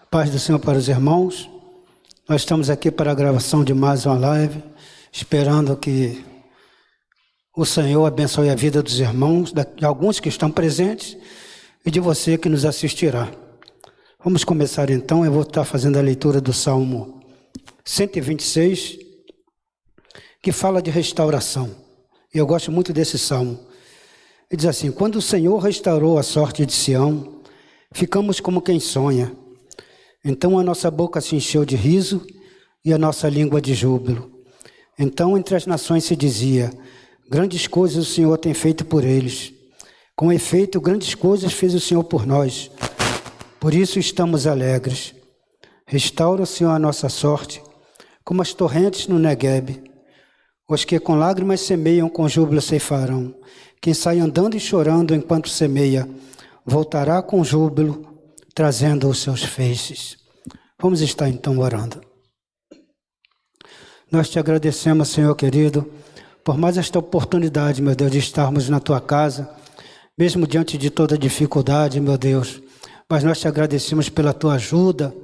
Paz do Senhor para os irmãos. Nós estamos aqui para a gravação de mais uma live, esperando que o Senhor abençoe a vida dos irmãos, de alguns que estão presentes e de você que nos assistirá. Vamos começar então. Eu vou estar fazendo a leitura do Salmo 126, que fala de restauração. E eu gosto muito desse salmo. Ele diz assim: quando o Senhor restaurou a sorte de Sião, ficamos como quem sonha. Então a nossa boca se encheu de riso e a nossa língua de júbilo. Então entre as nações se dizia: grandes coisas o Senhor tem feito por eles. Com efeito, grandes coisas fez o Senhor por nós. Por isso estamos alegres. Restaura, Senhor, a nossa sorte, como as torrentes no Neguebe. Os que com lágrimas semeiam, com júbilo ceifarão. Quem sai andando e chorando enquanto semeia, voltará com júbilo, trazendo os seus feixes. Vamos estar então orando. Nós te agradecemos, Senhor querido, por mais esta oportunidade, meu Deus, de estarmos na tua casa, mesmo diante de toda dificuldade, meu Deus. Mas nós te agradecemos pela tua ajuda,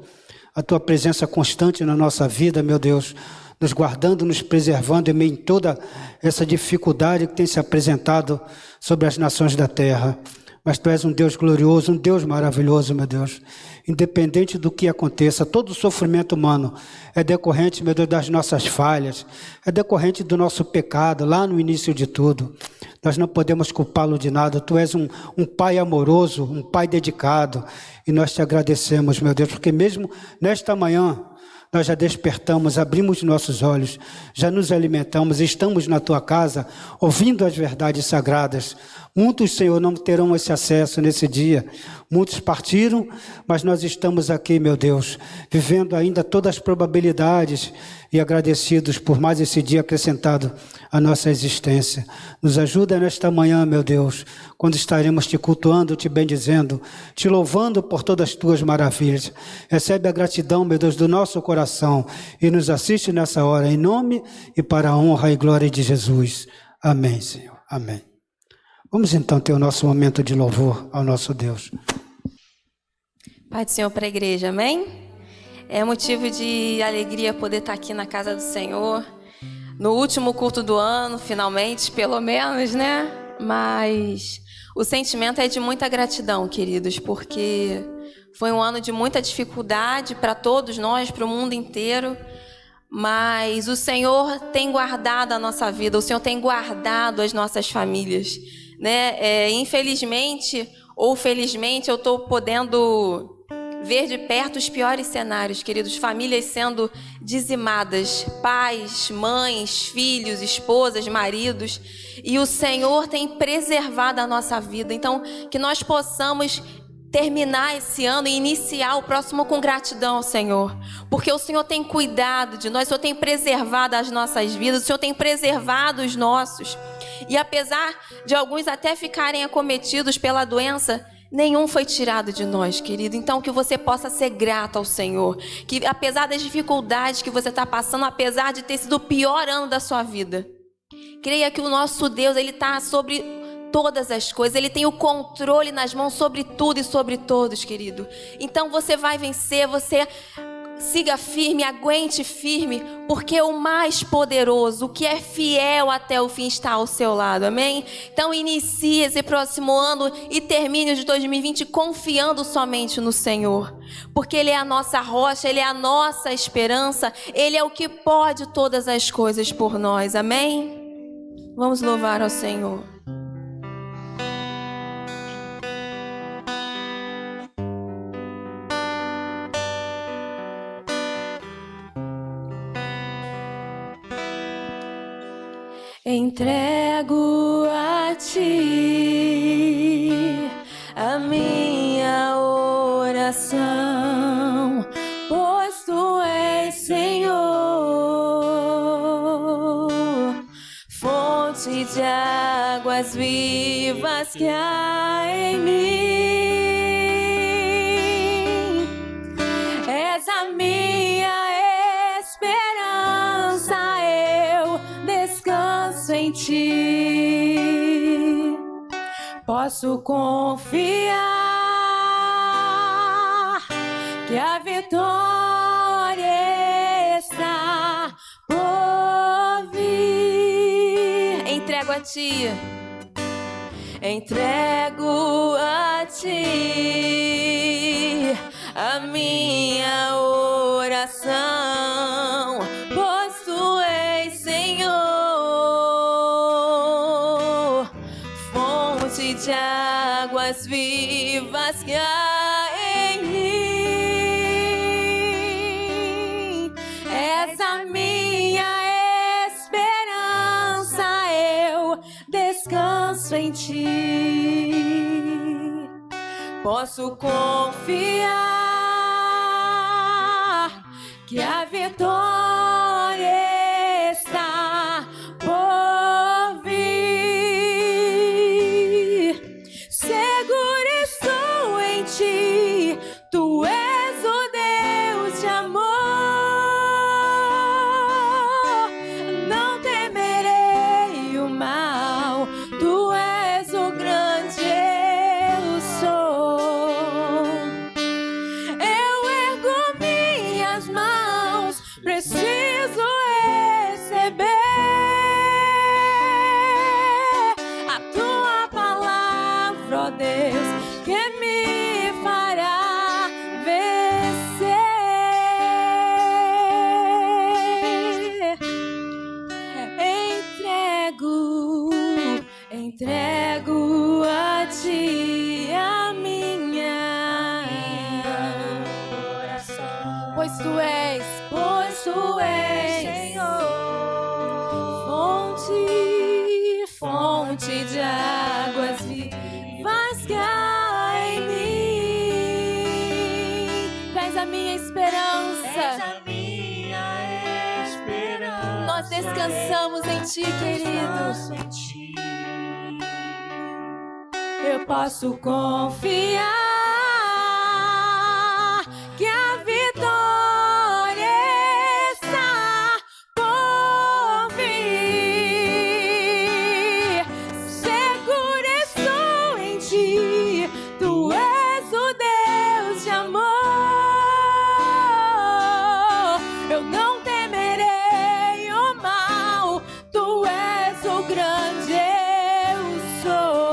a tua presença constante na nossa vida, meu Deus, nos guardando, nos preservando em meio a toda essa dificuldade que tem se apresentado sobre as nações da terra. Mas tu és um Deus glorioso, um Deus maravilhoso, meu Deus. Independente do que aconteça, todo o sofrimento humano é decorrente, meu Deus, das nossas falhas, é decorrente do nosso pecado, lá no início de tudo. Nós não podemos culpá-lo de nada. Tu és um pai amoroso, um pai dedicado. E nós te agradecemos, meu Deus, porque mesmo nesta manhã, nós já despertamos, abrimos nossos olhos, já nos alimentamos, estamos na tua casa, ouvindo as verdades sagradas. Muitos, Senhor, não terão esse acesso nesse dia. Muitos partiram, mas nós estamos aqui, meu Deus, vivendo ainda todas as probabilidades e agradecidos por mais esse dia acrescentado à nossa existência. Nos ajuda nesta manhã, meu Deus, quando estaremos te cultuando, te bendizendo, te louvando por todas as tuas maravilhas. Recebe a gratidão, meu Deus, do nosso coração e nos assiste nessa hora, em nome e para a honra e glória de Jesus. Amém, Senhor. Amém. Vamos então ter o nosso momento de louvor ao nosso Deus. Pai do Senhor para a igreja, amém? É motivo de alegria poder estar aqui na casa do Senhor, no último culto do ano, finalmente, pelo menos, né? Mas o sentimento é de muita gratidão, queridos, porque foi um ano de muita dificuldade para todos nós, para o mundo inteiro, mas o Senhor tem guardado a nossa vida, o Senhor tem guardado as nossas famílias, né? Infelizmente ou felizmente eu estou podendo ver de perto os piores cenários, queridos, famílias sendo dizimadas, pais, mães, filhos, esposas, maridos, e o Senhor tem preservado a nossa vida. Então, que nós possamos terminar esse ano e iniciar o próximo com gratidão ao Senhor, porque o Senhor tem cuidado de nós, o Senhor tem preservado as nossas vidas, o Senhor tem preservado os nossos, e apesar de alguns até ficarem acometidos pela doença, nenhum foi tirado de nós, querido. Então que você possa ser grato ao Senhor, que apesar das dificuldades que você está passando, apesar de ter sido o pior ano da sua vida, creia que o nosso Deus, Ele está sobre todas as coisas, Ele tem o controle nas mãos sobre tudo e sobre todos, querido. Então você vai vencer, você siga firme, aguente firme, porque o mais poderoso, o que é fiel até o fim, está ao seu lado, amém? Então inicie esse próximo ano e termine o de 2020 confiando somente no Senhor, porque Ele é a nossa rocha, Ele é a nossa esperança, Ele é o que pode todas as coisas por nós, amém? Vamos louvar ao Senhor. Entrego a Ti a minha oração, pois Tu és, Senhor, fonte de águas vivas que há em mim. És a minha esperança, eu descanso em Ti. Posso confiar que a vitória está por vir. Entrego a ti. Entrego a ti a minha oração, pois tu és, Senhor, fonte de águas vivas que há em mim. És a minha esperança, eu descanso em ti. Posso confiar que a vitória está por vir. Seguro estou em ti, tu és o Deus de amor. Não temerei o mal, tu és o grande eu sou. Eu ergo minhas mãos, preciso receber a tua palavra, ó Deus, que me fará vencer. Entrego a ti a minha oração, pois tu és, Senhor, fonte de águas vivas que há em mim. Tu és a minha esperança. Nós descansamos em ti, querido. Eu posso confiar que a vitória está por vir. Seguro estou em ti, tu és o Deus de amor. Eu não temerei o mal, tu és o grande eu sou.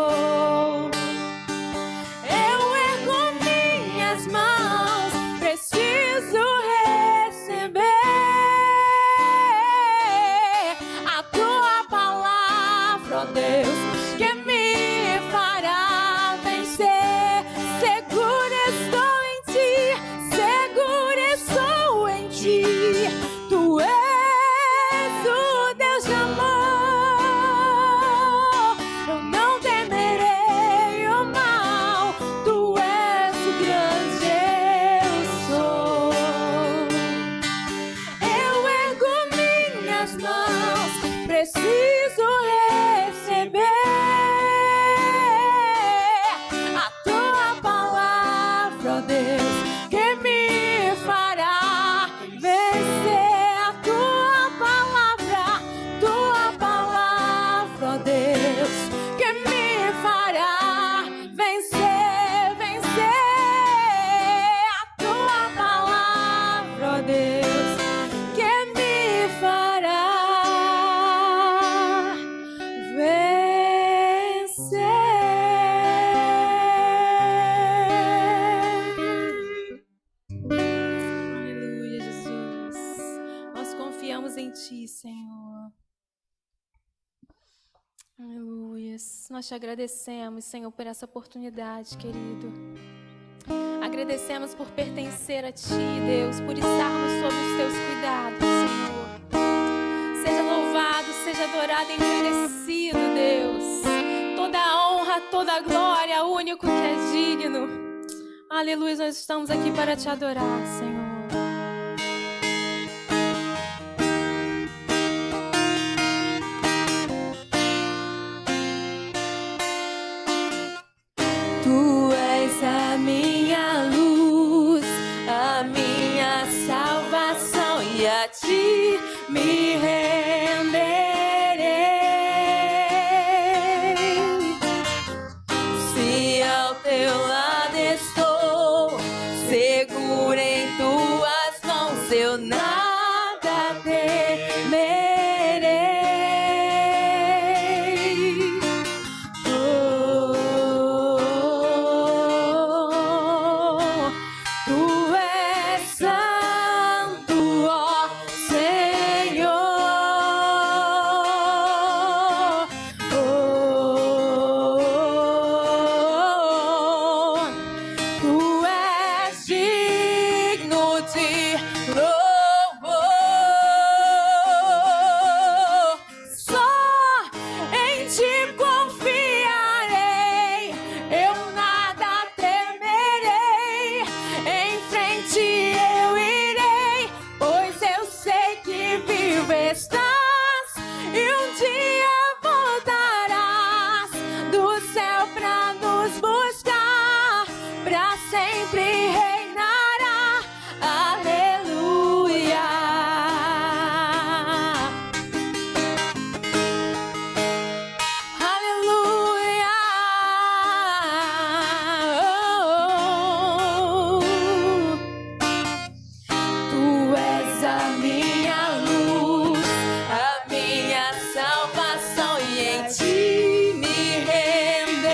Preciso receber a tua palavra, ó Deus, que me fará vencer. Seguro estou em ti, seguro estou em ti. Tu és o Deus de amor. Eu não temerei o mal, tu és o grande mãos, preciso receber a tua palavra, ó Deus, que me fará vencer. A tua palavra, ó Deus, que me fará vencer, vencer. A tua palavra, ó Deus, que me fará vencer. Aleluia, Jesus. Nós confiamos em ti, Senhor. Aleluia. Nós te agradecemos, Senhor, por essa oportunidade, querido. Agradecemos por pertencer a ti, Deus, por estarmos sob os teus cuidados, Senhor. Seja louvado, seja adorado, engrandecido, Deus. Toda a honra, toda a glória, ao único que é digno. Aleluia, nós estamos aqui para te adorar, Senhor. Tu és a minha luz, a minha salvação, e a ti me renderei. Se ao teu lado estou, seguro nada temerei. Tu és santo, ó Senhor. Tu és digno de louvor. Só em ti confiarei, eu nada temerei. Em frente eu irei, pois eu sei que vivo estás e um dia voltarás do céu pra nos buscar, pra sempre reinará. Aleluia. Aleluia. Tu és a minha luz, a minha salvação, e em ti me renderei.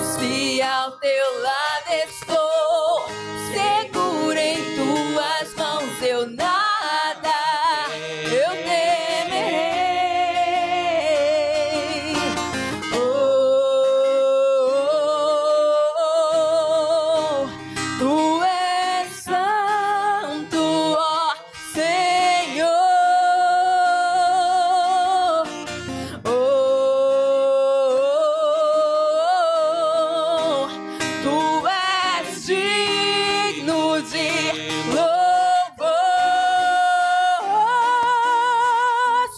Se ao teu lado estou, seguro em tuas mãos, eu nada eu temerei. Tu és santo, ó Senhor. Tu és digno de louvor.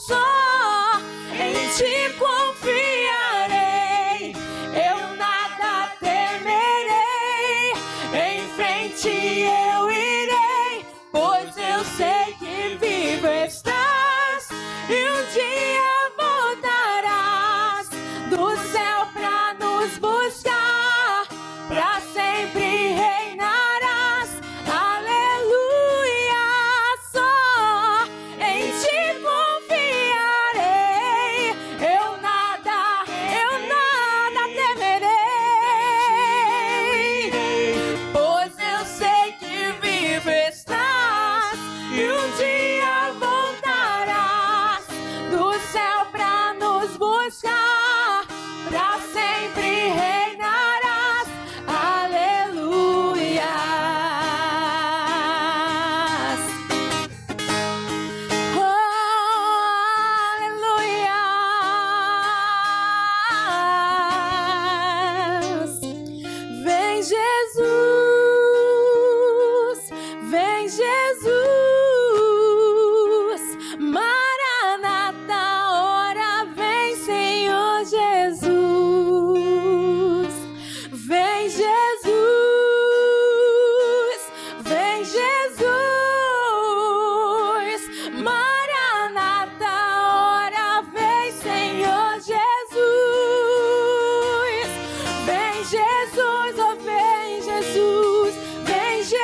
Só em ti confiarei, eu nada temerei. Em frente eu irei, pois eu sei que vivo estás e um dia voltarás do céu pra nos buscar, pra sempre reinarás. Aleluia. Só em ti confiarei, eu nada temerei, pois eu sei que vivo estás e um dia voltarás do céu pra nos buscar, pra sempre reinarás. Aleluia. Vem Jesus, vem Jesus, Maranata, ora vem Senhor Jesus. Vem Jesus, vem Jesus, Maranata, ora vem Senhor Jesus. Vem Jesus, oh vem Jesus, vem Jesus,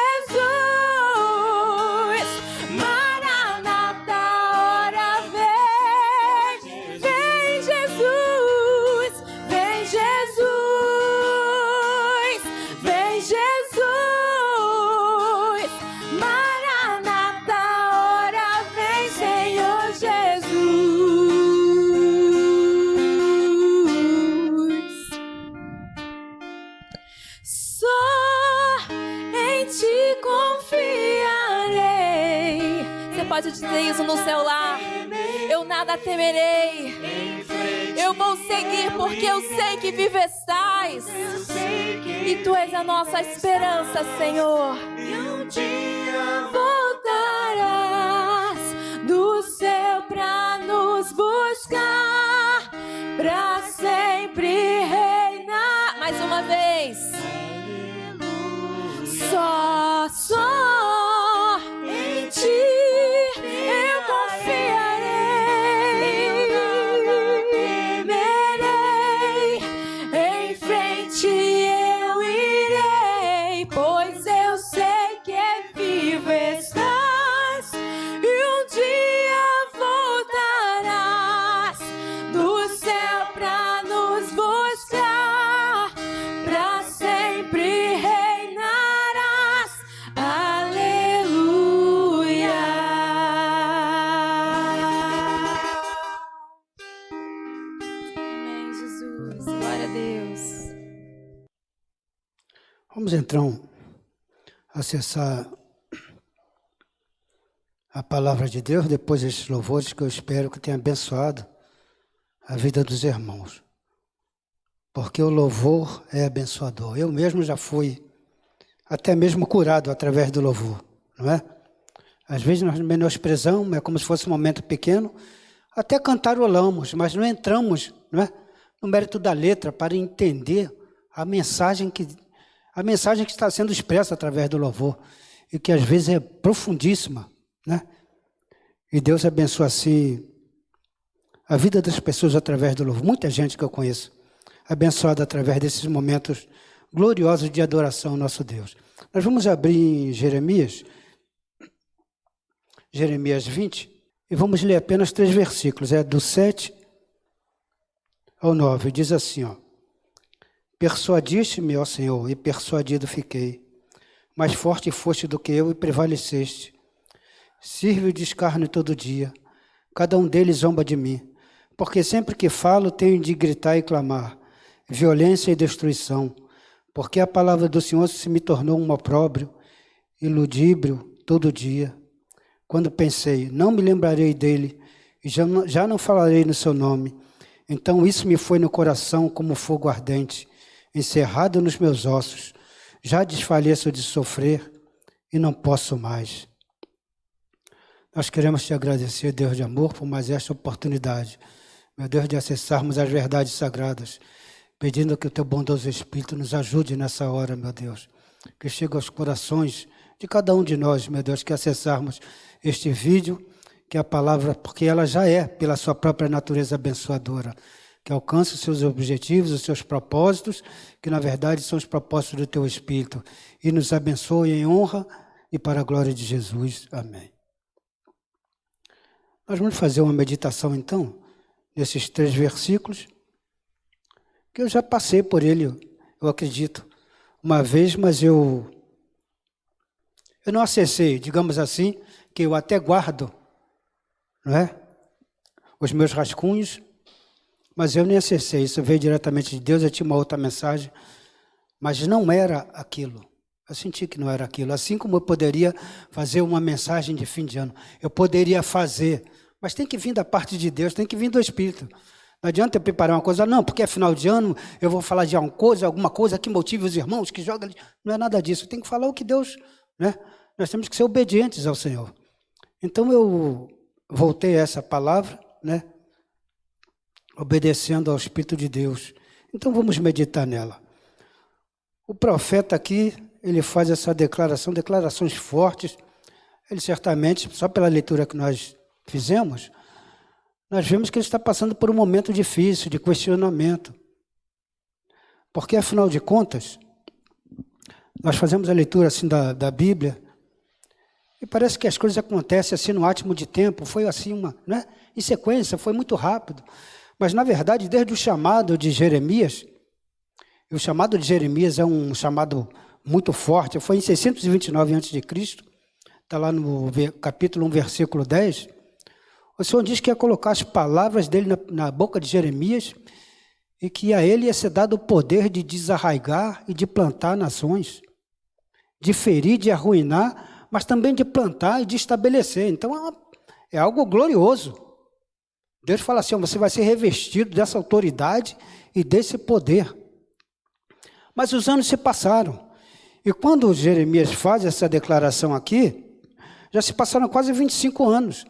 Maranata, ora vem. Vem Jesus, vem Jesus, vem Jesus, Maranata, ora vem Senhor Jesus. Só em ti confiarei. Você pode dizer isso no seu lar. Eu nada temerei. Eu vou seguir porque eu sei que vivo estás. E tu és a nossa esperança, Senhor. E um dia voltarás do céu pra nos buscar, pra sempre reinar. Mais uma vez. Só em ti eu confiarei. Temerei, em frente eu irei, pois Vamos então acessar a palavra de Deus depois desses louvores que eu espero que tenha abençoado a vida dos irmãos. Porque o louvor é abençoador. Eu mesmo já fui até mesmo curado através do louvor, não é? Às vezes nós menosprezamos, é como se fosse um momento pequeno, até cantarolamos, mas não entramos, não é, no mérito da letra para entender a mensagem que está sendo expressa através do louvor e que às vezes é profundíssima, né? E Deus abençoa assim a vida das pessoas através do louvor. Muita gente que eu conheço abençoada através desses momentos gloriosos de adoração ao nosso Deus. Nós vamos abrir em Jeremias 20, e vamos ler apenas 3 versículos, do 7 ao 9, diz assim, ó: Persuadiste-me, ó Senhor, e persuadido fiquei, mais forte foste do que eu e prevaleceste. Sirvo de escárnio todo dia, cada um deles zomba de mim, porque sempre que falo tenho de gritar e clamar, violência e destruição, porque a palavra do Senhor se me tornou um opróbrio e ludíbrio todo dia. Quando pensei, não me lembrarei dele, e já não falarei no seu nome, então isso me foi no coração como fogo ardente, encerrado nos meus ossos, já desfaleço de sofrer e não posso mais. Nós queremos te agradecer, Deus de amor, por mais esta oportunidade, meu Deus, de acessarmos as verdades sagradas, pedindo que o teu bondoso Espírito nos ajude nessa hora, meu Deus, que chegue aos corações de cada um de nós, meu Deus, que acessarmos este vídeo, que a palavra, porque ela já é, pela sua própria natureza abençoadora, que alcance os seus objetivos, os seus propósitos, que na verdade são os propósitos do teu Espírito, e nos abençoe em honra e para a glória de Jesus. Amém. Nós vamos fazer uma meditação então, nesses 3 versículos, que eu já passei por ele, eu acredito, uma vez, mas eu não acessei, digamos assim, que eu até guardo, não é? Os meus rascunhos, mas eu nem acessei, isso veio diretamente de Deus, eu tinha uma outra mensagem, mas não era aquilo. Eu senti que não era aquilo, assim como eu poderia fazer uma mensagem de fim de ano, eu poderia fazer, mas tem que vir da parte de Deus, tem que vir do Espírito. Não adianta eu preparar uma coisa, não, porque é final de ano, eu vou falar de alguma coisa que motive os irmãos, que joga, não é nada disso, tem que falar o que Deus, né? Nós temos que ser obedientes ao Senhor. Então eu voltei a essa palavra, né? Obedecendo ao Espírito de Deus. Então vamos meditar nela. O profeta aqui, ele faz essa declaração, declarações fortes. Ele certamente, só pela leitura que nós fizemos, nós vimos que ele está passando por um momento difícil, de questionamento. Porque, afinal de contas, nós fazemos a leitura assim da Bíblia, e parece que as coisas acontecem assim no átimo de tempo, foi assim né? Em sequência, foi muito rápido. Mas, na verdade, desde o chamado de Jeremias, e o chamado de Jeremias é um chamado muito forte, foi em 629 a.C., está lá no capítulo 1, versículo 10, o Senhor diz que ia colocar as palavras dele na boca de Jeremias e que a ele ia ser dado o poder de desarraigar e de plantar nações, de ferir, de arruinar, mas também de plantar e de estabelecer. Então é algo glorioso. Deus fala assim, você vai ser revestido dessa autoridade e desse poder. Mas os anos se passaram. E quando Jeremias faz essa declaração aqui, já se passaram quase 25 anos.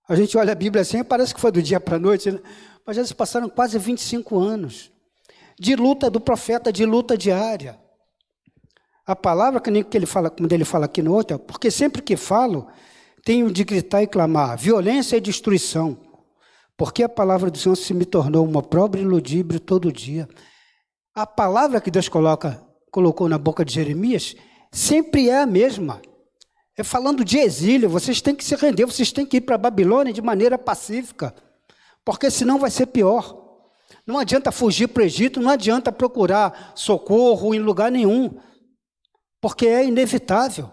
A gente olha a Bíblia assim, parece que foi do dia para a noite, né? Mas já se passaram quase 25 anos de luta do profeta, de luta diária. A palavra, que ele fala, como ele fala aqui no outro, porque sempre que falo, tenho de gritar e clamar, violência e destruição, porque a palavra do Senhor se me tornou uma opróbrio e ludíbrio todo dia. A palavra que Deus colocou na boca de Jeremias sempre é a mesma. É falando de exílio, vocês têm que se render, vocês têm que ir para a Babilônia de maneira pacífica, porque senão vai ser pior. Não adianta fugir para o Egito, não adianta procurar socorro em lugar nenhum, porque é inevitável.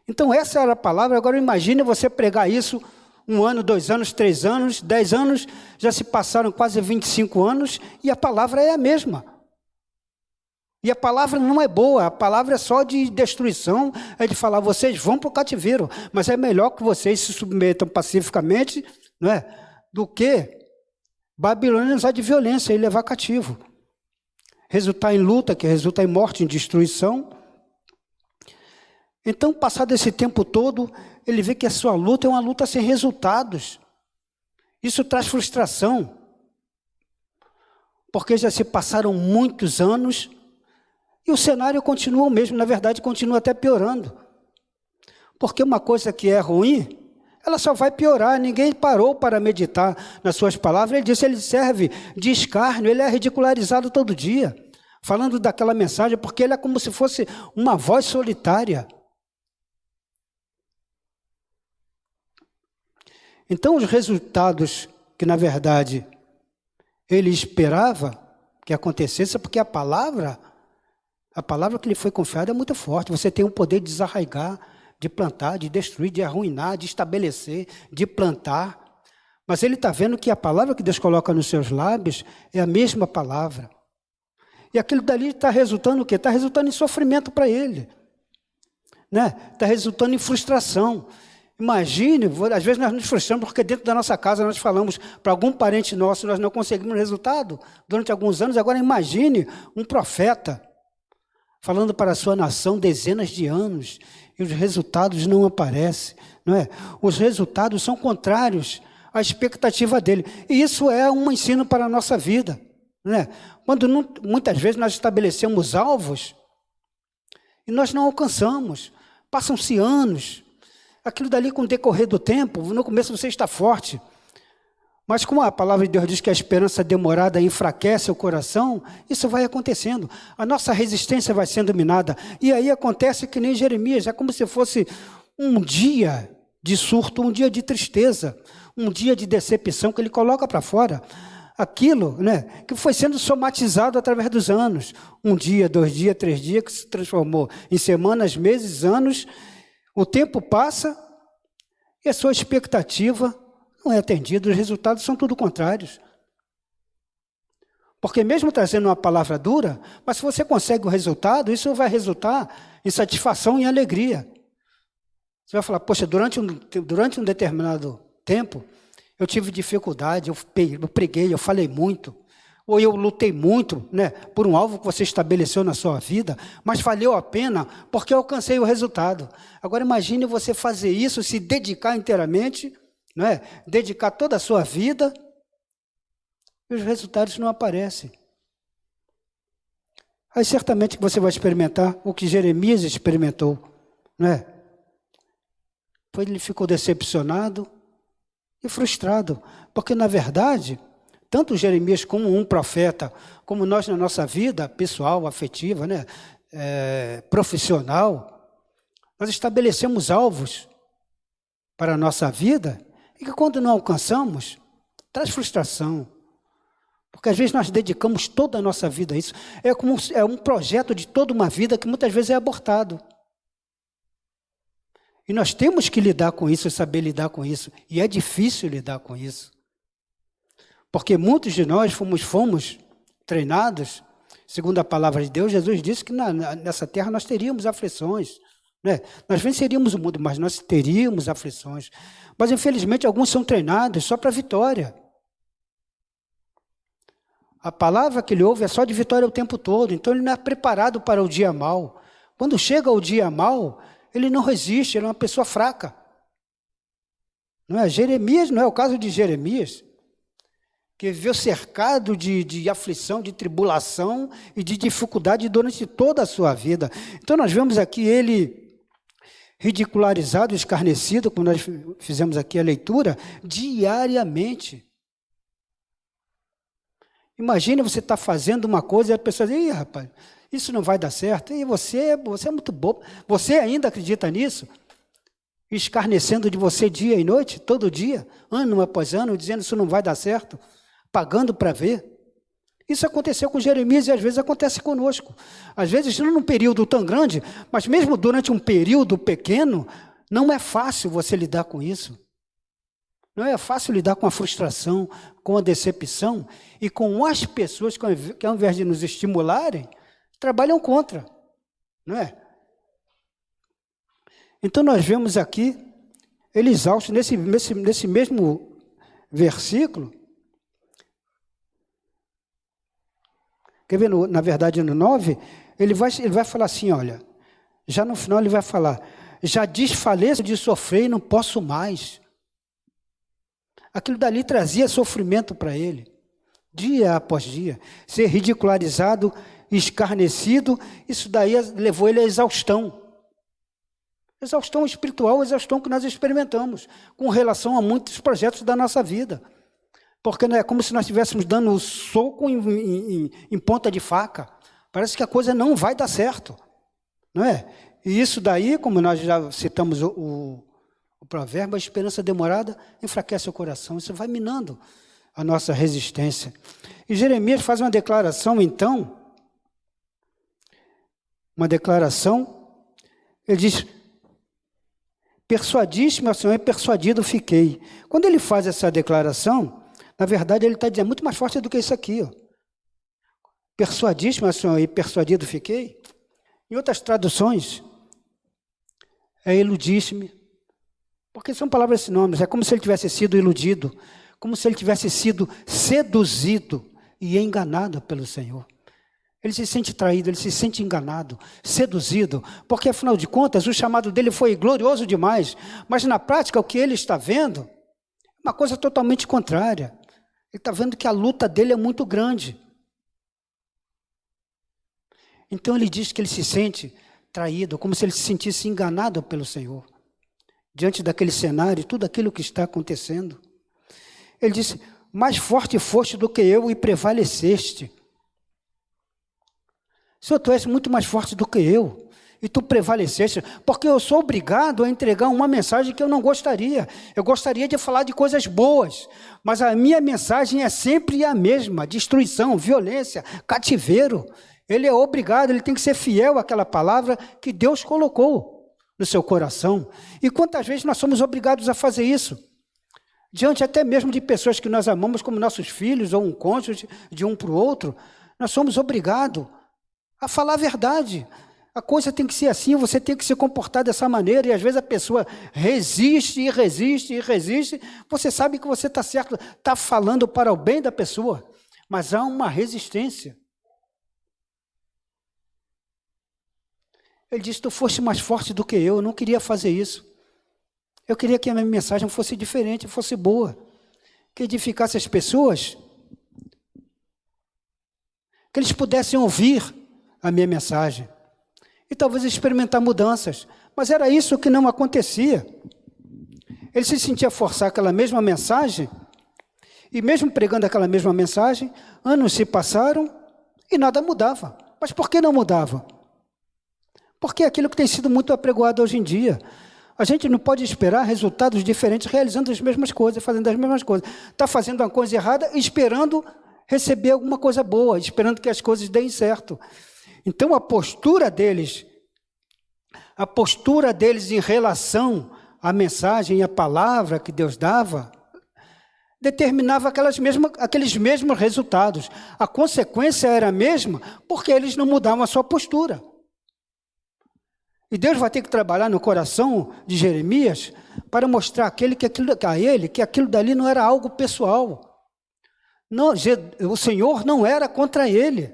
Então essa era a palavra. Agora imagine você pregar isso 1 ano, 2 anos, 3 anos, 10 anos, já se passaram quase 25 anos e a palavra é a mesma. E a palavra não é boa, a palavra é só de destruição, é de falar, vocês vão para o cativeiro, mas é melhor que vocês se submetam pacificamente, não é? Do que Babilônia usar de violência e levar cativo. Resultar em luta, que resulta em morte, em destruição. Então, passado esse tempo todo, ele vê que a sua luta é uma luta sem resultados. Isso traz frustração. Porque já se passaram muitos anos e o cenário continua o mesmo, na verdade continua até piorando. Porque uma coisa que é ruim, ela só vai piorar. Ninguém parou para meditar nas suas palavras. Ele disse, ele serve de escárnio, ele é ridicularizado todo dia, falando daquela mensagem, porque ele é como se fosse uma voz solitária. Então, os resultados que, na verdade, ele esperava que acontecesse, porque a palavra que lhe foi confiada é muito forte. Você tem o poder de desarraigar, de plantar, de destruir, de arruinar, de estabelecer, de plantar. Mas ele está vendo que a palavra que Deus coloca nos seus lábios é a mesma palavra. E aquilo dali está resultando o quê? Está resultando em sofrimento para ele. Né? Está resultando em frustração. Imagine, às vezes nós nos frustramos porque dentro da nossa casa nós falamos para algum parente nosso, nós não conseguimos resultado durante alguns anos. Agora imagine um profeta falando para a sua nação dezenas de anos e os resultados não aparecem, não é? Os resultados são contrários à expectativa dele. E isso é um ensino para a nossa vida, não é? Quando muitas vezes nós estabelecemos alvos e nós não alcançamos, passam-se anos. Aquilo dali, com o decorrer do tempo, no começo você está forte, mas como a palavra de Deus diz que a esperança demorada enfraquece o coração, isso vai acontecendo. A nossa resistência vai sendo minada. E aí acontece que nem Jeremias, é como se fosse um dia de surto, um dia de tristeza, um dia de decepção que ele coloca para fora. Aquilo, né, que foi sendo somatizado através dos anos. Um dia, 2 dias, 3 dias, que se transformou em semanas, meses, anos. O tempo passa e a sua expectativa não é atendida, os resultados são tudo contrários. Porque mesmo trazendo uma palavra dura, mas se você consegue o resultado, isso vai resultar em satisfação e alegria. Você vai falar, poxa, durante um determinado tempo, eu tive dificuldade, eu preguei, eu falei muito, ou eu lutei muito, né, por um alvo que você estabeleceu na sua vida, mas valeu a pena porque eu alcancei o resultado. Agora imagine você fazer isso, se dedicar inteiramente, não é? Dedicar toda a sua vida e os resultados não aparecem. Aí certamente você vai experimentar o que Jeremias experimentou, não é? Ele ficou decepcionado e frustrado, porque na verdade, tanto Jeremias como um profeta, como nós na nossa vida pessoal, afetiva, né? Profissional, nós estabelecemos alvos para a nossa vida e que quando não alcançamos, traz frustração. Porque às vezes nós dedicamos toda a nossa vida a isso. É um projeto de toda uma vida que muitas vezes é abortado. E nós temos que lidar com isso, saber lidar com isso. E é difícil lidar com isso. Porque muitos de nós fomos treinados, segundo a palavra de Deus. Jesus disse que nessa terra nós teríamos aflições. Né? Nós venceríamos o mundo, mas nós teríamos aflições. Mas infelizmente alguns são treinados só para vitória. A palavra que ele ouve é só de vitória o tempo todo, então ele não é preparado para o dia mau. Quando chega o dia mau, ele não resiste, ele é uma pessoa fraca. Não é? Jeremias, não é o caso de Jeremias, que viveu cercado de aflição, de tribulação e de dificuldade durante toda a sua vida. Então nós vemos aqui ele ridicularizado, escarnecido, como nós fizemos aqui a leitura, diariamente. Imagina você estar fazendo uma coisa e a pessoa diz, ih, rapaz, isso não vai dar certo, e você é muito bobo, você ainda acredita nisso? Escarnecendo de você dia e noite, todo dia, ano após ano, dizendo isso não vai dar certo, pagando para ver. Isso aconteceu com Jeremias e às vezes acontece conosco. Às vezes não num período tão grande, mas mesmo durante um período pequeno, não é fácil você lidar com isso. Não é fácil lidar com a frustração, com a decepção e com as pessoas que ao invés de nos estimularem, trabalham contra, não é? Então nós vemos aqui, ele exausto, nesse mesmo versículo, quer ver, na verdade no 9, ele vai falar assim, olha, já no final ele vai falar, já desfaleço de sofrer e não posso mais. Aquilo dali trazia sofrimento para ele, dia após dia, ser ridicularizado, escarnecido, isso daí levou ele à exaustão. Exaustão espiritual, exaustão que nós experimentamos com relação a muitos projetos da nossa vida. Porque não é como se nós estivéssemos dando um soco em ponta de faca. Parece que a coisa não vai dar certo, não é? E isso daí, como nós já citamos o provérbio, a esperança demorada enfraquece o coração. Isso vai minando a nossa resistência. E Jeremias faz uma declaração, então, ele diz, persuadiste-me ao Senhor e persuadido fiquei. Quando ele faz essa declaração, na verdade ele está dizendo, muito mais forte do que isso aqui, ó. Persuadiste-me ao Senhor e persuadido fiquei. Em outras traduções, é iludiste-me. Porque são palavras sinônimas, é como se ele tivesse sido iludido, como se ele tivesse sido seduzido e enganado pelo Senhor. Ele se sente traído, ele se sente enganado, seduzido, porque afinal de contas o chamado dele foi glorioso demais, mas na prática o que ele está vendo é uma coisa totalmente contrária. Ele está vendo que a luta dele é muito grande. Então ele diz que ele se sente traído, como se ele se sentisse enganado pelo Senhor. Diante daquele cenário, tudo aquilo que está acontecendo. Ele disse, mais forte foste do que eu e prevaleceste. Senhor, tu és muito mais forte do que eu, e tu prevaleceste, porque eu sou obrigado a entregar uma mensagem que eu não gostaria. Eu gostaria de falar de coisas boas, mas a minha mensagem é sempre a mesma, destruição, violência, cativeiro. Ele é obrigado, ele tem que ser fiel àquela palavra que Deus colocou no seu coração. E quantas vezes nós somos obrigados a fazer isso? Diante até mesmo de pessoas que nós amamos como nossos filhos, ou um cônjuge de um para o outro, nós somos obrigados a falar a verdade. A coisa tem que ser assim, você tem que se comportar dessa maneira, e às vezes a pessoa resiste e resiste e resiste, você sabe que você está certo, está falando para o bem da pessoa, mas há uma resistência. Ele disse, tu foste mais forte do que eu não queria fazer isso. Eu queria que a minha mensagem fosse diferente, fosse boa, que edificasse as pessoas, que eles pudessem ouvir a minha mensagem, e talvez experimentar mudanças, mas era isso que não acontecia. Ele se sentia forçar aquela mesma mensagem, e mesmo pregando aquela mesma mensagem, anos se passaram e nada mudava. Mas por que não mudava? Porque é aquilo que tem sido muito apregoado hoje em dia. A gente não pode esperar resultados diferentes realizando as mesmas coisas, fazendo as mesmas coisas. Está fazendo uma coisa errada e esperando receber alguma coisa boa, esperando que as coisas deem certo. Então a postura deles em relação à mensagem e à palavra que Deus dava, determinava aqueles mesmos resultados. A consequência era a mesma, porque eles não mudavam a sua postura. E Deus vai ter que trabalhar no coração de Jeremias para mostrar a ele que aquilo dali não era algo pessoal. Não, o Senhor não era contra ele.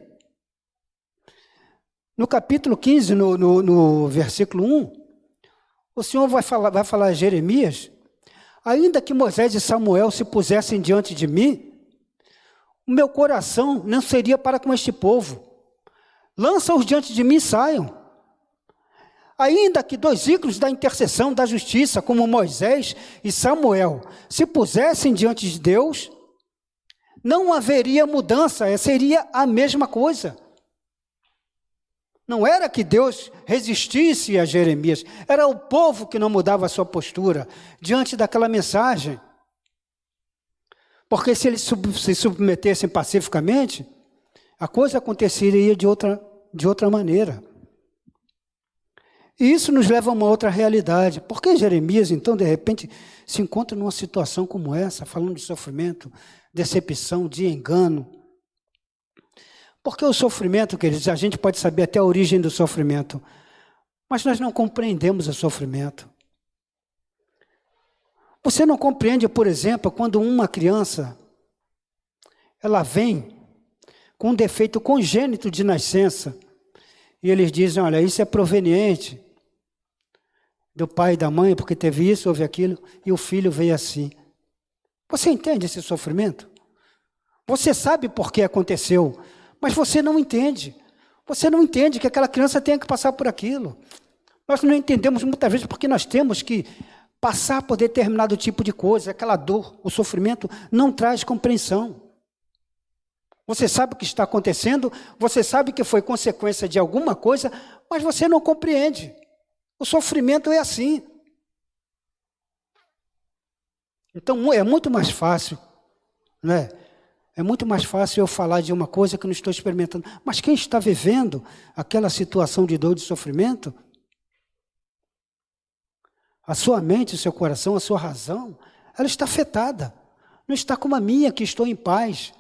No capítulo 15, no versículo 1, o Senhor vai falar a Jeremias, ainda que Moisés e Samuel se pusessem diante de mim, o meu coração não seria para com este povo. Lança-os diante de mim e saiam. Ainda que 2 ícones da intercessão da justiça, como Moisés e Samuel, se pusessem diante de Deus, não haveria mudança, seria a mesma coisa. Não era que Deus resistisse a Jeremias, era o povo que não mudava a sua postura diante daquela mensagem. Porque se eles se submetessem pacificamente, a coisa aconteceria de outra maneira. E isso nos leva a uma outra realidade. Por que Jeremias, então, de repente, se encontra numa situação como essa, falando de sofrimento, decepção, de engano? Porque o sofrimento, queridos, a gente pode saber até a origem do sofrimento, mas nós não compreendemos o sofrimento. Você não compreende, por exemplo, quando uma criança, ela vem com um defeito congênito de nascença, e eles dizem, olha, isso é proveniente do pai e da mãe, porque teve isso, houve aquilo, e o filho veio assim. Você entende esse sofrimento? Você sabe por que aconteceu, mas você não entende. Você não entende que aquela criança tenha que passar por aquilo. Nós não entendemos muitas vezes porque nós temos que passar por determinado tipo de coisa, aquela dor, o sofrimento não traz compreensão. Você sabe o que está acontecendo, você sabe que foi consequência de alguma coisa, mas você não compreende. O sofrimento é assim. Então é muito mais fácil, né? É muito mais fácil eu falar de uma coisa que eu não estou experimentando. Mas quem está vivendo aquela situação de dor e de sofrimento, a sua mente, o seu coração, a sua razão, ela está afetada. Não está como a minha, que estou em paz,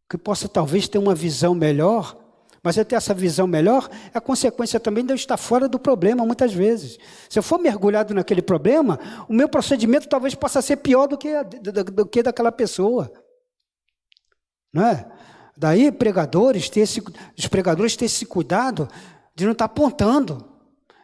que possa talvez ter uma visão melhor, mas eu ter essa visão melhor é a consequência também de eu estar fora do problema, muitas vezes. Se eu for mergulhado naquele problema, o meu procedimento talvez possa ser pior do que daquela pessoa. Não é? Daí os pregadores têm esse cuidado de não estar apontando,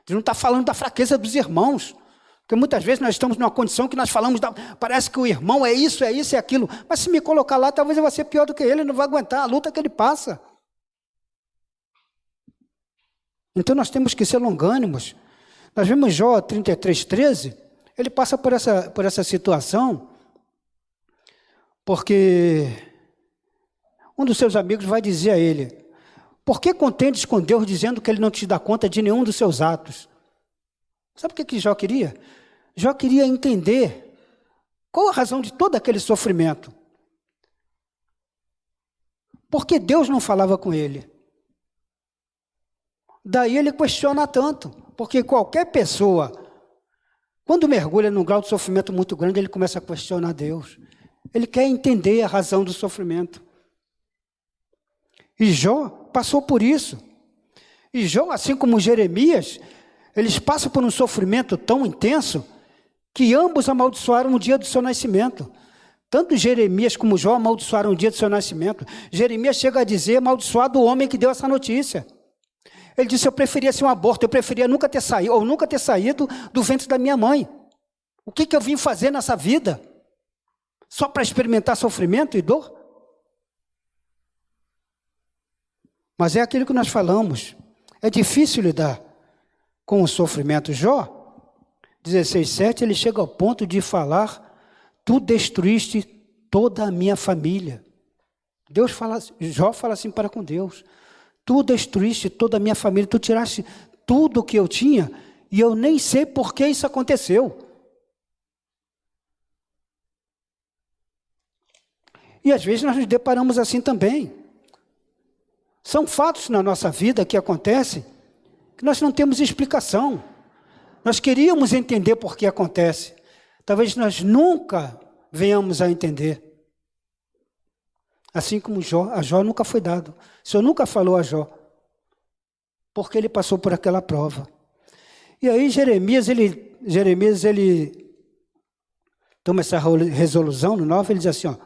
de não estar falando da fraqueza dos irmãos. Porque muitas vezes nós estamos numa condição que nós falamos, parece que o irmão é isso e aquilo. Mas se me colocar lá, talvez eu vá ser pior do que ele não vai aguentar a luta que ele passa. Então nós temos que ser longânimos. Nós vemos Jó 33:13, ele passa por essa situação, porque um dos seus amigos vai dizer a ele, por que contendes com Deus dizendo que ele não te dá conta de nenhum dos seus atos? Sabe o que Jó queria? Jó queria entender qual a razão de todo aquele sofrimento. Porque Deus não falava com ele. Daí ele questiona tanto, porque qualquer pessoa, quando mergulha num grau de sofrimento muito grande, ele começa a questionar Deus. Ele quer entender a razão do sofrimento. E Jó passou por isso. E Jó, assim como Jeremias, eles passam por um sofrimento tão intenso que ambos amaldiçoaram o dia do seu nascimento. Tanto Jeremias como Jó amaldiçoaram o dia do seu nascimento. Jeremias chega a dizer, amaldiçoado o homem que deu essa notícia. Ele disse, eu preferia ser um aborto, eu preferia nunca ter saído do ventre da minha mãe. O que eu vim fazer nessa vida? Só para experimentar sofrimento e dor? Mas é aquilo que nós falamos. É difícil lidar com o sofrimento. Jó 16:7, ele chega ao ponto de falar, tu destruíste toda a minha família. Jó fala assim para com Deus, tu destruíste toda a minha família, tu tiraste tudo o que eu tinha, e eu nem sei por que isso aconteceu. E às vezes nós nos deparamos assim também. São fatos na nossa vida que acontecem, que nós não temos explicação. Nós queríamos entender por que acontece. Talvez nós nunca venhamos a entender. Assim como a Jó nunca foi dado. O Senhor nunca falou a Jó, porque ele passou por aquela prova. E aí Jeremias ele toma essa resolução no 9, ele diz assim,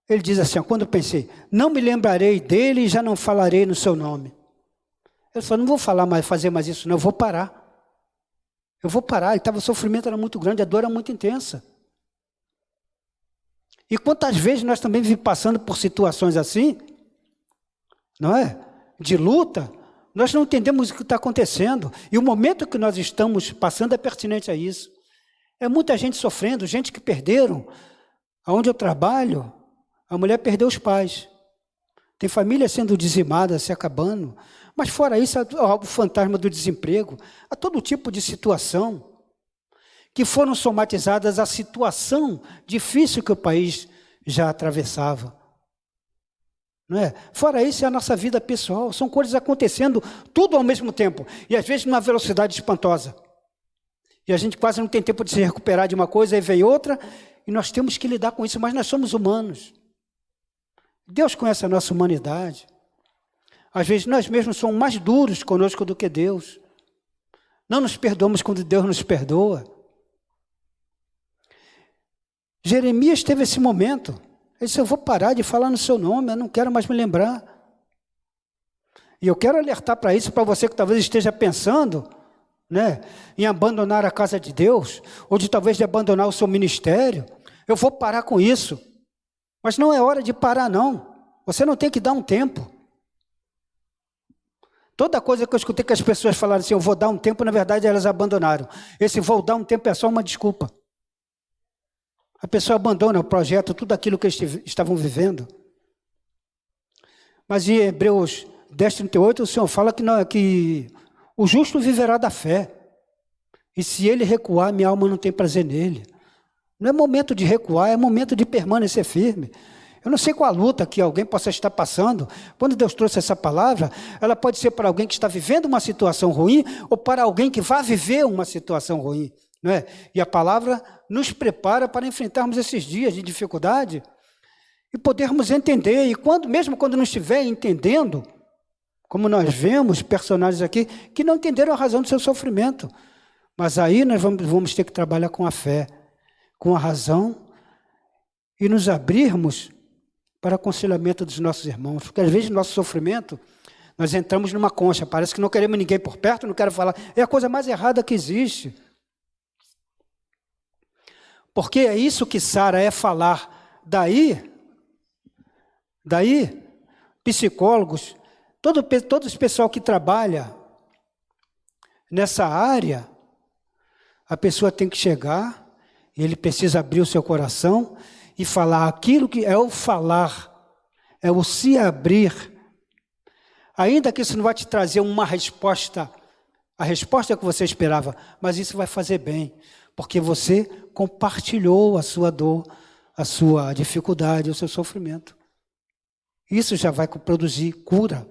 ele diz assim, quando eu pensei, não me lembrarei dele e já não falarei no seu nome. Ele falou, não vou fazer mais isso não, eu vou parar. O sofrimento era muito grande, a dor era muito intensa. E quantas vezes nós também vivemos passando por situações assim, não é? De luta, nós não entendemos o que está acontecendo. E o momento que nós estamos passando é pertinente a isso. É muita gente sofrendo, gente que perderam. Onde eu trabalho, a mulher perdeu os pais. Tem família sendo dizimada, se acabando. Mas fora isso, há o fantasma do desemprego. Há todo tipo de situação que foram somatizadas à situação difícil que o país já atravessava. Não é? Fora isso, é a nossa vida pessoal. São coisas acontecendo tudo ao mesmo tempo. E às vezes numa velocidade espantosa. E a gente quase não tem tempo de se recuperar de uma coisa, aí vem outra. E nós temos que lidar com isso, mas nós somos humanos. Deus conhece a nossa humanidade. Às vezes nós mesmos somos mais duros conosco do que Deus. Não nos perdoamos quando Deus nos perdoa. Jeremias teve esse momento. Ele disse, eu vou parar de falar no seu nome, eu não quero mais me lembrar. E eu quero alertar para isso, para você que talvez esteja pensando, né, em abandonar a casa de Deus, ou de talvez de abandonar o seu ministério. Eu vou parar com isso. Mas não é hora de parar, não. Você não tem que dar um tempo. Toda coisa que eu escutei que as pessoas falaram assim, eu vou dar um tempo, na verdade elas abandonaram. Esse vou dar um tempo é só uma desculpa. A pessoa abandona o projeto, tudo aquilo que eles estavam vivendo. Mas em Hebreus 10:38, o Senhor fala que o justo viverá da fé. E se ele recuar, minha alma não tem prazer nele. Não é momento de recuar, é momento de permanecer firme. Eu não sei qual a luta que alguém possa estar passando. Quando Deus trouxe essa palavra, ela pode ser para alguém que está vivendo uma situação ruim ou para alguém que vai viver uma situação ruim, não é? E a palavra nos prepara para enfrentarmos esses dias de dificuldade e podermos entender. E mesmo quando não estiver entendendo, como nós vemos personagens aqui que não entenderam a razão do seu sofrimento. Mas aí nós vamos ter que trabalhar com a fé, com a razão e nos abrirmos para o aconselhamento dos nossos irmãos. Porque às vezes no nosso sofrimento, nós entramos numa concha, parece que não queremos ninguém por perto, não quero falar. É a coisa mais errada que existe. Porque é isso que Sara é falar. Daí, psicólogos, todo esse pessoal que trabalha nessa área, a pessoa tem que chegar, e ele precisa abrir o seu coração e falar aquilo que é o falar, é o se abrir. Ainda que isso não vai te trazer uma resposta, a resposta que você esperava, mas isso vai fazer bem, porque você compartilhou a sua dor, a sua dificuldade, o seu sofrimento. Isso já vai produzir cura.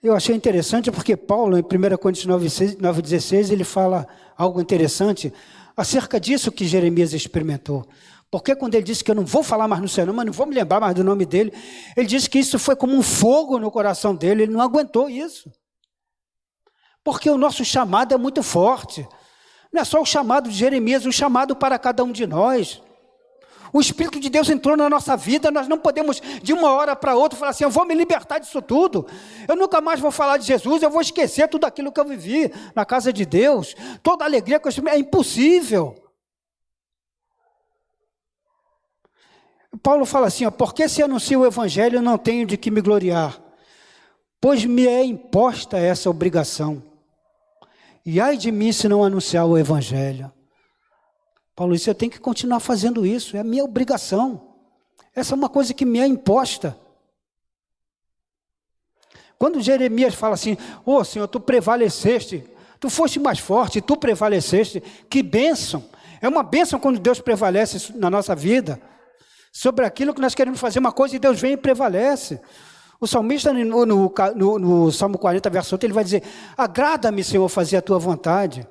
Eu achei interessante porque Paulo, em 1 Coríntios 9,16, ele fala algo interessante acerca disso que Jeremias experimentou. Porque quando ele disse que eu não vou falar mais no seu nome, não vou me lembrar mais do nome dele, ele disse que isso foi como um fogo no coração dele, ele não aguentou isso. Porque o nosso chamado é muito forte. Não é só o chamado de Jeremias, o chamado para cada um de nós. O Espírito de Deus entrou na nossa vida, nós não podemos de uma hora para outra falar assim, eu vou me libertar disso tudo, eu nunca mais vou falar de Jesus, eu vou esquecer tudo aquilo que eu vivi na casa de Deus, toda a alegria que eu experimentei, é impossível. Paulo fala assim, porque se anuncio o Evangelho, não tenho de que me gloriar, pois me é imposta essa obrigação, e ai de mim se não anunciar o Evangelho. Paulo disse, eu tenho que continuar fazendo isso, é a minha obrigação. Essa é uma coisa que me é imposta. Quando Jeremias fala assim, Senhor, tu prevaleceste, tu foste mais forte, tu prevaleceste, que bênção. É uma bênção quando Deus prevalece na nossa vida, sobre aquilo que nós queremos fazer uma coisa e Deus vem e prevalece. O salmista no Salmo 40, verso 8, ele vai dizer, agrada-me, Senhor, fazer a tua vontade.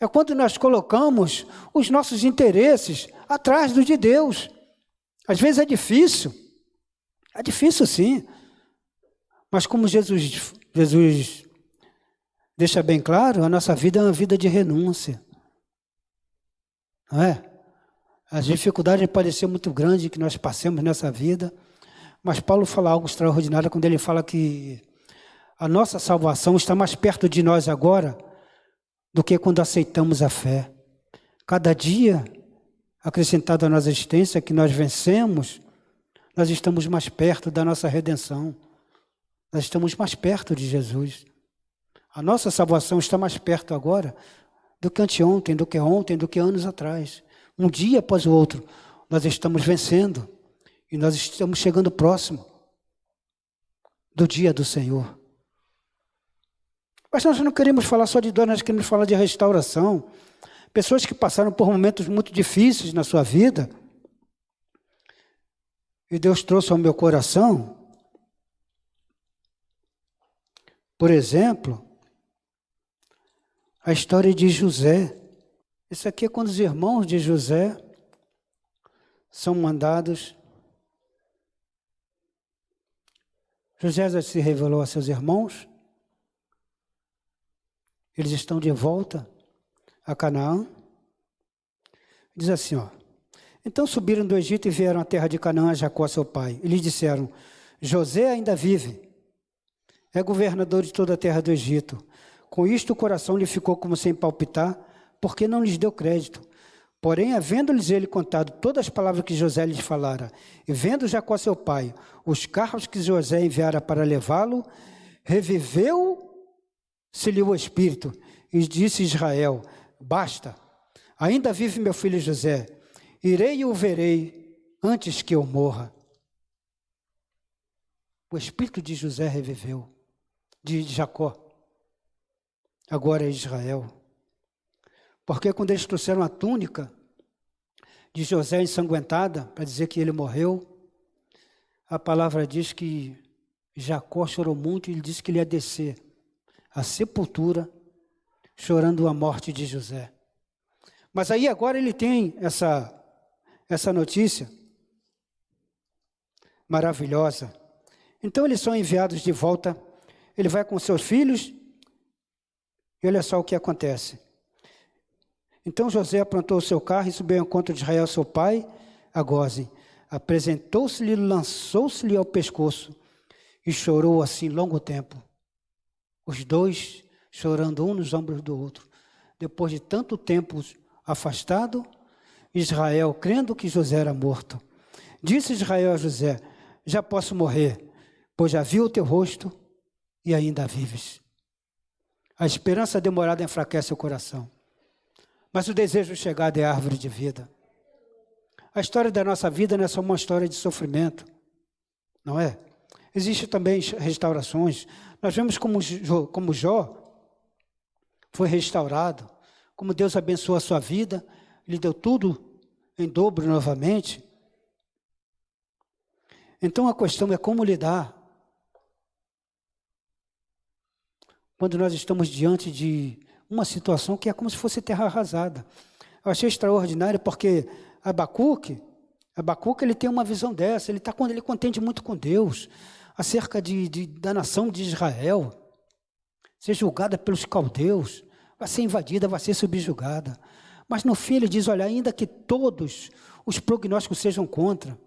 É quando nós colocamos os nossos interesses atrás dos de Deus. Às vezes é difícil sim, mas como Jesus deixa bem claro, a nossa vida é uma vida de renúncia. Não é? As dificuldades podem ser muito grandes que nós passemos nessa vida, mas Paulo fala algo extraordinário quando ele fala que a nossa salvação está mais perto de nós agora do que quando aceitamos a fé. Cada dia acrescentado à nossa existência, que nós vencemos, nós estamos mais perto da nossa redenção. Nós estamos mais perto de Jesus. A nossa salvação está mais perto agora do que anteontem, do que ontem, do que anos atrás. Um dia após o outro, nós estamos vencendo e nós estamos chegando próximo do dia do Senhor. Mas nós não queremos falar só de dor, nós queremos falar de restauração. Pessoas que passaram por momentos muito difíceis na sua vida. E Deus trouxe ao meu coração, por exemplo, a história de José. Isso aqui é quando os irmãos de José são mandados. José já se revelou a seus irmãos. Eles estão de volta a Canaã. Diz assim, ó. Então subiram do Egito e vieram à terra de Canaã a Jacó, seu pai. E lhes disseram, José ainda vive. É governador de toda a terra do Egito. Com isto o coração lhe ficou como sem palpitar, porque não lhes deu crédito. Porém, havendo-lhes ele contado todas as palavras que José lhes falara, e vendo Jacó seu pai, os carros que José enviara para levá-lo, reviveu-se-lhe o espírito, e disse Israel, basta, ainda vive meu filho José, irei e o verei antes que eu morra. O espírito de José reviveu, de Jacó, agora é Israel. Porque quando eles trouxeram a túnica de José ensanguentada, para dizer que ele morreu, a palavra diz que Jacó chorou muito e ele disse que ele ia descer à sepultura, chorando a morte de José. Mas aí agora ele tem essa notícia maravilhosa. Então eles são enviados de volta, ele vai com seus filhos, e olha só o que acontece. Então José aprontou o seu carro e subiu ao encontro de Israel, seu pai, a Gósen. Apresentou-se-lhe, lançou-se-lhe ao pescoço e chorou assim longo tempo. Os dois chorando um nos ombros do outro. Depois de tanto tempo afastado, Israel, crendo que José era morto, disse Israel a José, já posso morrer, pois já vi o teu rosto e ainda vives. A esperança demorada enfraquece o coração. Mas o desejo chegado é árvore de vida. A história da nossa vida não é só uma história de sofrimento, não é? Existem também restaurações. Nós vemos como Jó foi restaurado, como Deus abençoou a sua vida, lhe deu tudo em dobro novamente. Então a questão é como lidar quando nós estamos diante de uma situação que é como se fosse terra arrasada. Eu achei extraordinário porque Abacuque ele tem uma visão dessa, ele contende muito com Deus, acerca da nação de Israel, ser julgada pelos caldeus, vai ser invadida, vai ser subjugada. Mas no fim ele diz, olha, ainda que todos os prognósticos sejam contra,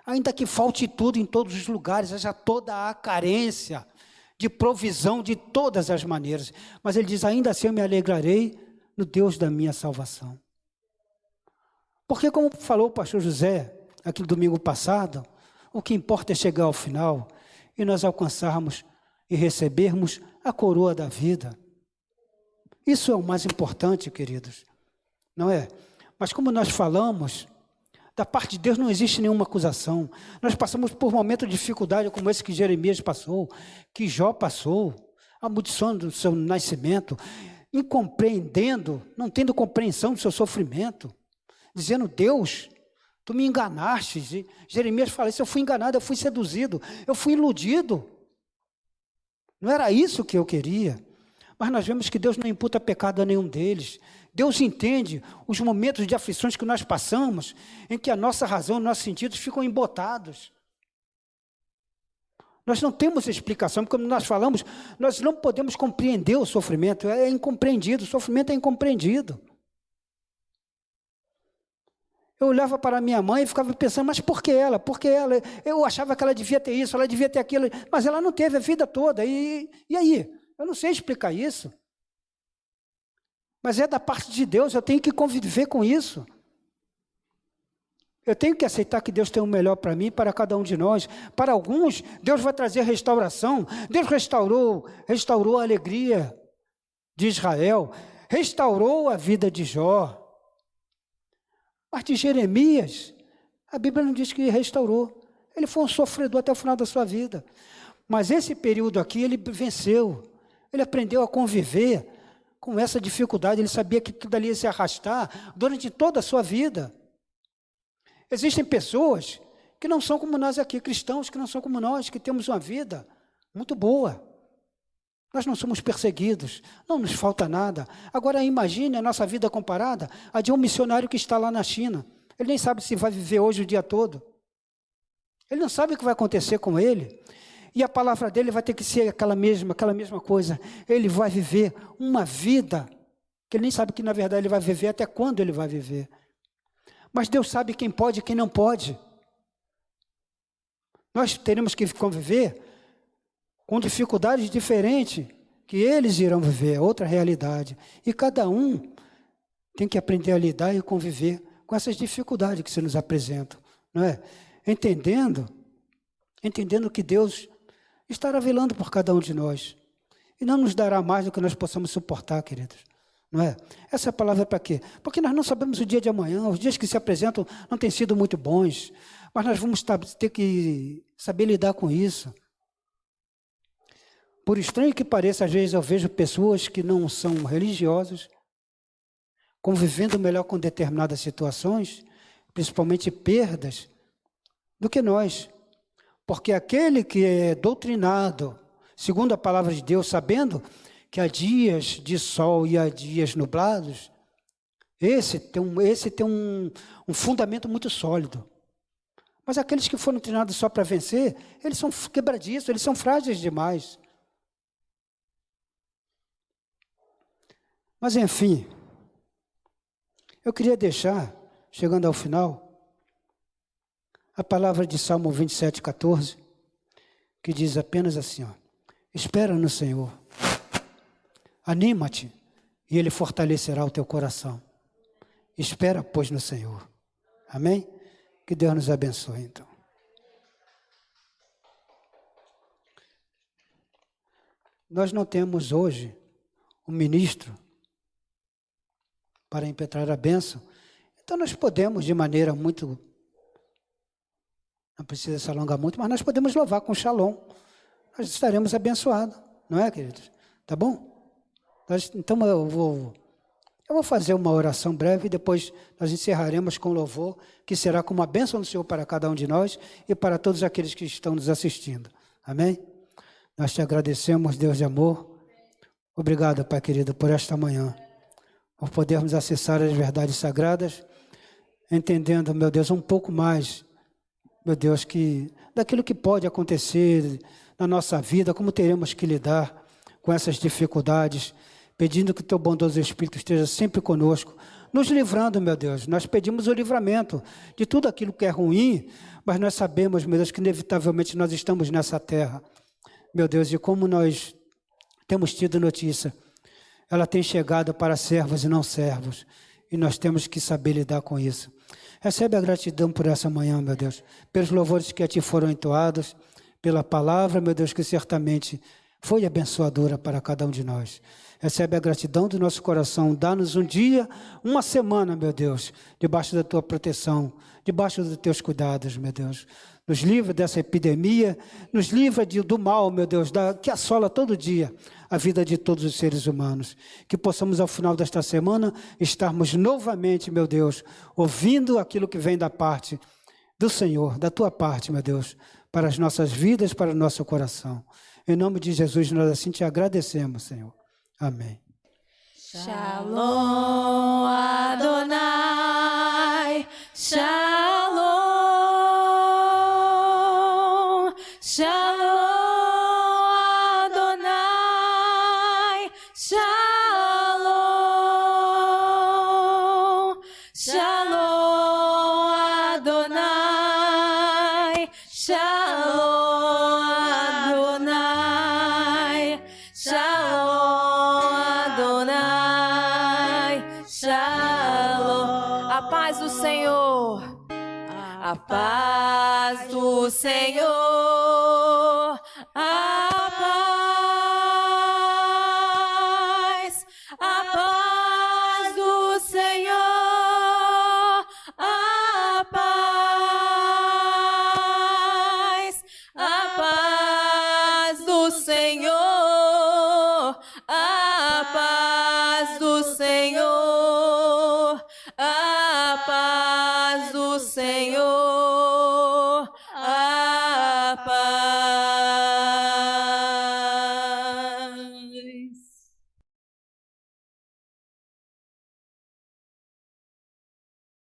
ainda que falte tudo em todos os lugares, haja toda a carência de provisão de todas as maneiras. Mas ele diz, ainda assim eu me alegrarei no Deus da minha salvação. Porque como falou o pastor José, aqui no domingo passado, o que importa é chegar ao final e nós alcançarmos e recebermos a coroa da vida. Isso é o mais importante, queridos, não é? Mas como nós falamos, da parte de Deus não existe nenhuma acusação. Nós passamos por momentos de dificuldade como esse que Jeremias passou, que Jó passou, a maldição do seu nascimento, incompreendendo, não tendo compreensão do seu sofrimento, dizendo, Deus, tu me enganaste. E Jeremias fala isso, eu fui enganado, eu fui seduzido, eu fui iludido. Não era isso que eu queria. Mas nós vemos que Deus não imputa pecado a nenhum deles. Deus entende os momentos de aflições que nós passamos, em que a nossa razão, nossos sentidos ficam embotados. Nós não temos explicação, porque como nós falamos, nós não podemos compreender o sofrimento, é incompreendido, o sofrimento é incompreendido. Eu olhava para minha mãe e ficava pensando, mas por que ela? Por que ela? Eu achava que ela devia ter isso, ela devia ter aquilo, mas ela não teve a vida toda, e aí? Eu não sei explicar isso. Mas é da parte de Deus, eu tenho que conviver com isso. Eu tenho que aceitar que Deus tem o melhor para mim, para cada um de nós. Para alguns, Deus vai trazer restauração. Deus restaurou a alegria de Israel, restaurou a vida de Jó. Mas de Jeremias, a Bíblia não diz que restaurou. Ele foi um sofredor até o final da sua vida. Mas esse período aqui, ele venceu. Ele aprendeu a conviver com essa dificuldade. Ele sabia que tudo ali ia se arrastar durante toda a sua vida. Existem pessoas que não são como nós aqui, cristãos que não são como nós, que temos uma vida muito boa. Nós não somos perseguidos, não nos falta nada. Agora imagine a nossa vida comparada à de um missionário que está lá na China. Ele nem sabe se vai viver hoje o dia todo. Ele não sabe o que vai acontecer com ele. E a palavra dele vai ter que ser aquela mesma coisa. Ele vai viver uma vida que ele nem sabe que na verdade ele vai viver, até quando ele vai viver. Mas Deus sabe quem pode e quem não pode. Nós teremos que conviver com dificuldades diferentes que eles irão viver, outra realidade. E cada um tem que aprender a lidar e conviver com essas dificuldades que se nos apresentam, não é? Entendendo que Deus estará velando por cada um de nós e não nos dará mais do que nós possamos suportar, queridos, não é? Essa palavra é para quê? Porque nós não sabemos o dia de amanhã, os dias que se apresentam não têm sido muito bons, mas nós vamos ter que saber lidar com isso. Por estranho que pareça, às vezes eu vejo pessoas que não são religiosas convivendo melhor com determinadas situações, principalmente perdas, do que nós. Porque aquele que é doutrinado, segundo a palavra de Deus, sabendo que há dias de sol e há dias nublados, esse tem um fundamento muito sólido. Mas aqueles que foram treinados só para vencer, eles são quebradiços, eles são frágeis demais. Mas enfim, eu queria deixar, chegando ao final, a palavra de Salmo 27:14, que diz apenas assim, ó: espera no Senhor, anima-te e Ele fortalecerá o teu coração. Espera, pois, no Senhor. Amém? Que Deus nos abençoe, então. Nós não temos hoje um ministro para impetrar a bênção, então nós podemos, de maneira muito, não precisa se alongar muito, mas nós podemos louvar com shalom. Nós estaremos abençoados, não é, queridos? Tá bom? Então eu vou fazer uma oração breve e depois nós encerraremos com louvor, que será como uma bênção do Senhor para cada um de nós e para todos aqueles que estão nos assistindo. Amém? Nós te agradecemos, Deus de amor. Obrigado, Pai querido, por esta manhã, por podermos acessar as verdades sagradas, entendendo, meu Deus, um pouco mais, meu Deus, daquilo que pode acontecer na nossa vida, como teremos que lidar com essas dificuldades, pedindo que o teu bondoso Espírito esteja sempre conosco, nos livrando, meu Deus. Nós pedimos o livramento de tudo aquilo que é ruim, mas nós sabemos, meu Deus, que inevitavelmente nós estamos nessa terra, meu Deus, e como nós temos tido notícia, ela tem chegado para servos e não servos, e nós temos que saber lidar com isso. Recebe a gratidão por essa manhã, meu Deus, pelos louvores que a Ti foram entoados, pela palavra, meu Deus, que certamente foi abençoadora para cada um de nós. Recebe a gratidão do nosso coração, dá-nos um dia, uma semana, meu Deus, debaixo da Tua proteção, debaixo dos Teus cuidados, meu Deus. Nos livra dessa epidemia, nos livra do mal, meu Deus, que assola todo dia a vida de todos os seres humanos. Que possamos, ao final desta semana, estarmos novamente, meu Deus, ouvindo aquilo que vem da parte do Senhor, da Tua parte, meu Deus, para as nossas vidas, para o nosso coração. Em nome de Jesus, nós assim Te agradecemos, Senhor. Amém. Shalom Adonai, Shalom, Shalom Adonai, Shalom, Shalom Adonai, Shalom Adonai, Shalom Adonai, Shalom. A paz do Senhor, a paz do Senhor, a paz do Senhor, a paz do Senhor, a paz do Senhor, a paz do Senhor.